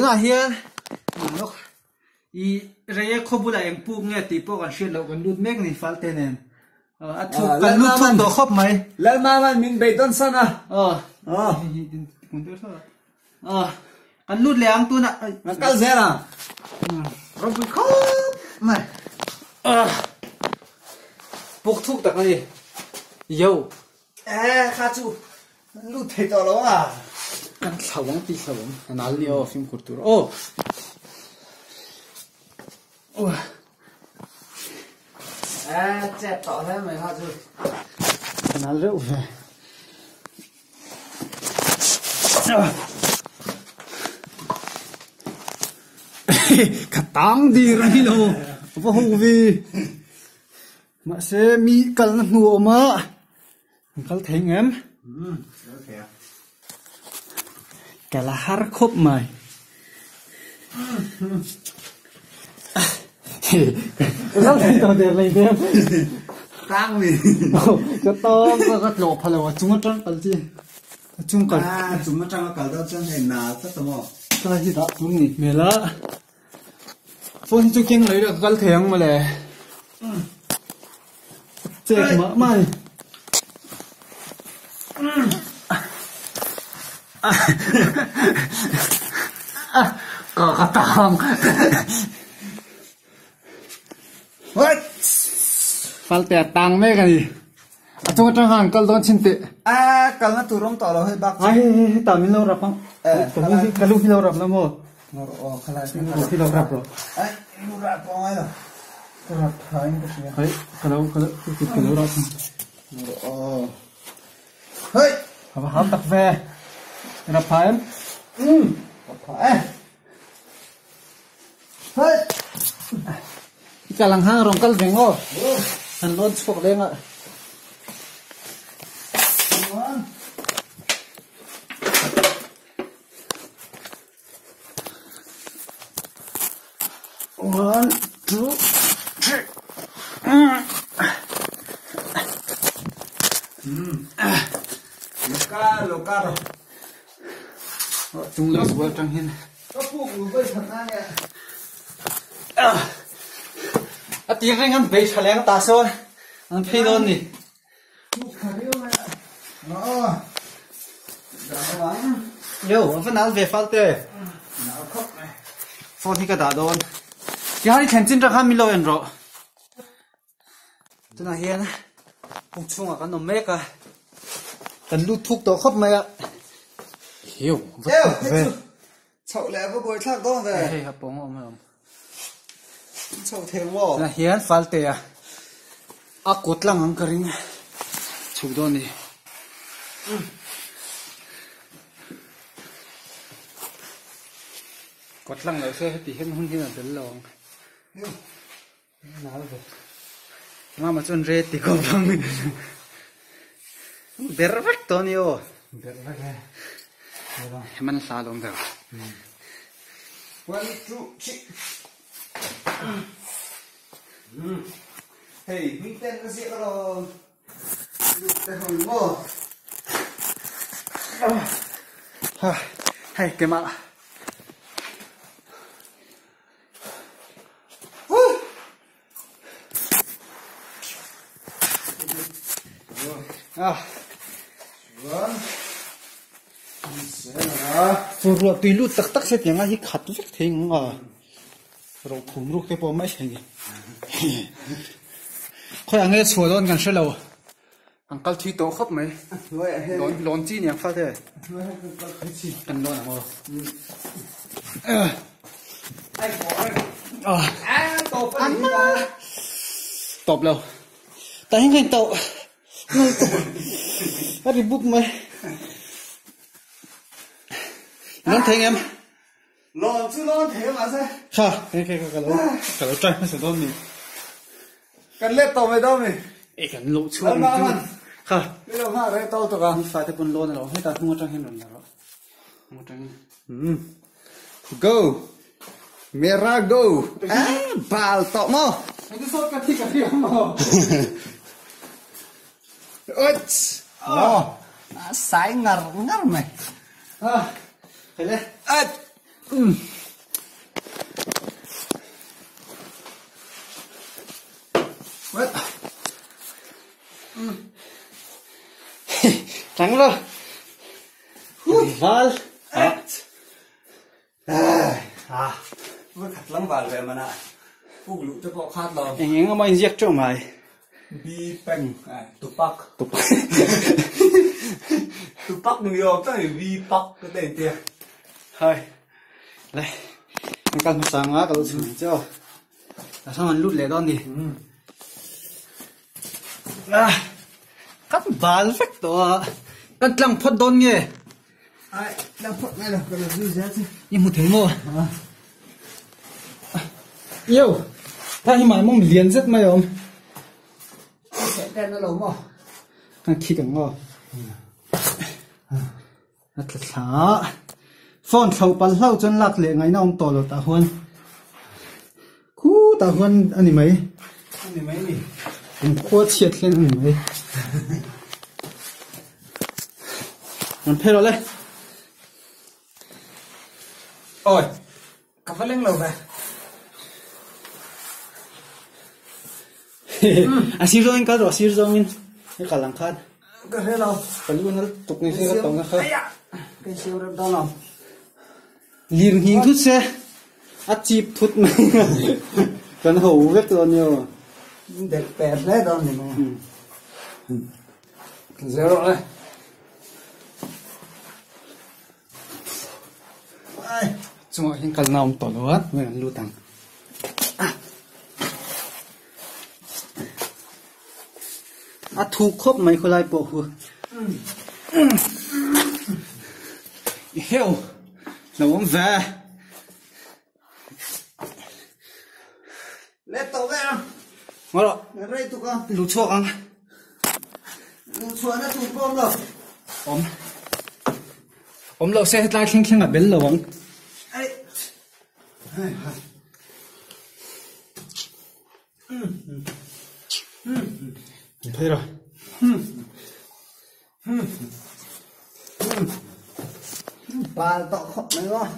tuna hian look I reye khobula engpu nge tipo kan shit lo kan lut mek ni falte nen athu kan lut thum do khop mai lal ma man min be don sana kan lut le ang tuna kal zera robi khop mai bốc thúc đặc này yo kha chu lut thei to lo à kan sawang ti sawang anal ni o film kultur oh chết to thế mày kha chu anal reu katang di rai lo vô hu vi mà sẽ mi kal na nu ma kal theng em kala har khop mai kal theng to der lai dem tang mi cái to cái lộ phalo chung trăng kal chi chung kal chúng nó trang kal đó chân hình na tất tamo cái gì đó chung ni me la phone chu king lấy được kal theng mà le chết mà mày có tang what falte tang me cái gì chúng ta hàng kal don chinte kal na tu rom to lo he bak ai tao lo rap kalu kilo rap na mo khala kilo rap rồi ai lu ra po ngai lo rap thai ni ko ấy kilo rap hey hấp tắc về rap phải em phải hey cái lăng hang rong kal veng o anh lon chok lên ạ one two three loka rồi chung lấy số trăng hiên có phụ người với thật ra nè tiếng anh ăn bể chả ta sao ăn phi đôn đi phụ khả điêu này đó lắm yo anh phải nói về phát tê nào khóc này phone thì cái đá đôn cái hai thằng chính ra ham milo anh rồi cho nên hiền cũng chung à cái nôm mẹ cả cần lút thuốc đó khóc mày ạ hiểu về chậu lẹ với bồi thác đó về hey hấp bông ông không chậu thêm vô là hiền phát tê à cốt lăng ăn cái ring chụp đôn đi cốt lăng là sẽ thì hiện hôn hiện là đến lòng nào vậy mà chọn rễ thì có bằng berrak Tonio berrak man salong daw 1 2 3 hey mình tên cái gì đó được cái hồi mò hay cái mà rồi tùy lúc tắc tắc sẽ tiếng ai khát rất thình rồi phun lúc cái bộ máy thế này khơi anh nghe sủa luôn gần sẽ lâu anh câu thi tổ khóc mấy lon chi nhỉ phát thế cần lon nào anh tộp lâu tại hình thành tậu bắt đi bút mày lon thấy em lon chứ lon thế mà ha sao cái lỗ trai nó sẽ lon mình cần lết tàu mày đâu mày cái lỗ chuột ha bây giờ mà đây tàu tàu cả phải tới bún lon rồi hết ta không có trang hình rồi không có trang go mera go bal tàu mo cái số cái gì mà ôi sai ngar ngar mày thế đấy thắng rồi val vừa khát lắm vào về mà nè phụ lũ cho họ khát lòng anh em mà giết cho mày bi bang tupak tupak New York tới bi pak cái tên kia thôi đây anh cần một sáng á cậu xử cho là sao mình lút lẻ đòn đi cắt val phết to cắt lăng phật đòn nghe ai đang phật ngay rồi cái là gì thế nhưng một thế mà yêu ta mà mong liền rất may không sẽ tên nó lâu mà thằng khi càng ngon thật là xả phone khẩu bắn lâu chân lạc lệ ngày nào ông tổ ta huân cú ta huân anh mấy nhỉ mình khua thiệt lên anh mấy mình phê rồi đấy ôi cà phê lên lầu về à xíu rồi anh có rồi xíu rồi anh cả lăng khát cà phê lầu cái luôn nó tục này sẽ tổng nó khát cái siêu đó lòng liền hình thút xe ắt chip thút này cần hậu vết rồi nhiều đẹp đẹp đấy đó này mà zero rồi chúng tôi hiện cần nào tổ lúa mình lưu tăng thu khớp mấy khối lại bộ hư heo nó uống về lấy tàu về không ngồi đó đây tụi con lú chuột ăn lú chuột nó tụi con rồi ôm lẩu xe lại khen khen ở bên lẩu ông ấy thấy rồi bà tọ khóc này đó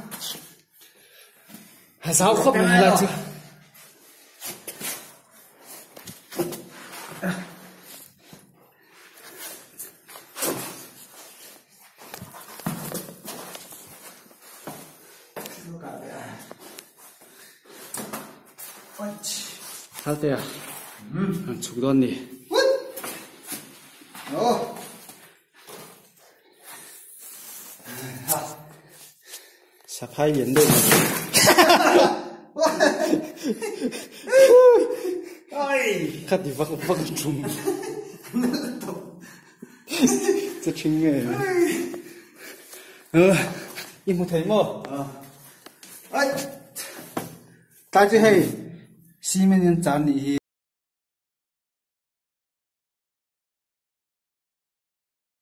sao khớp này là chứ 할 때야 죽었니 사파이 연대 카디 바꿔 좀这亲妹一模thấy mà ấy ta chứ hay xí men nhân chán đi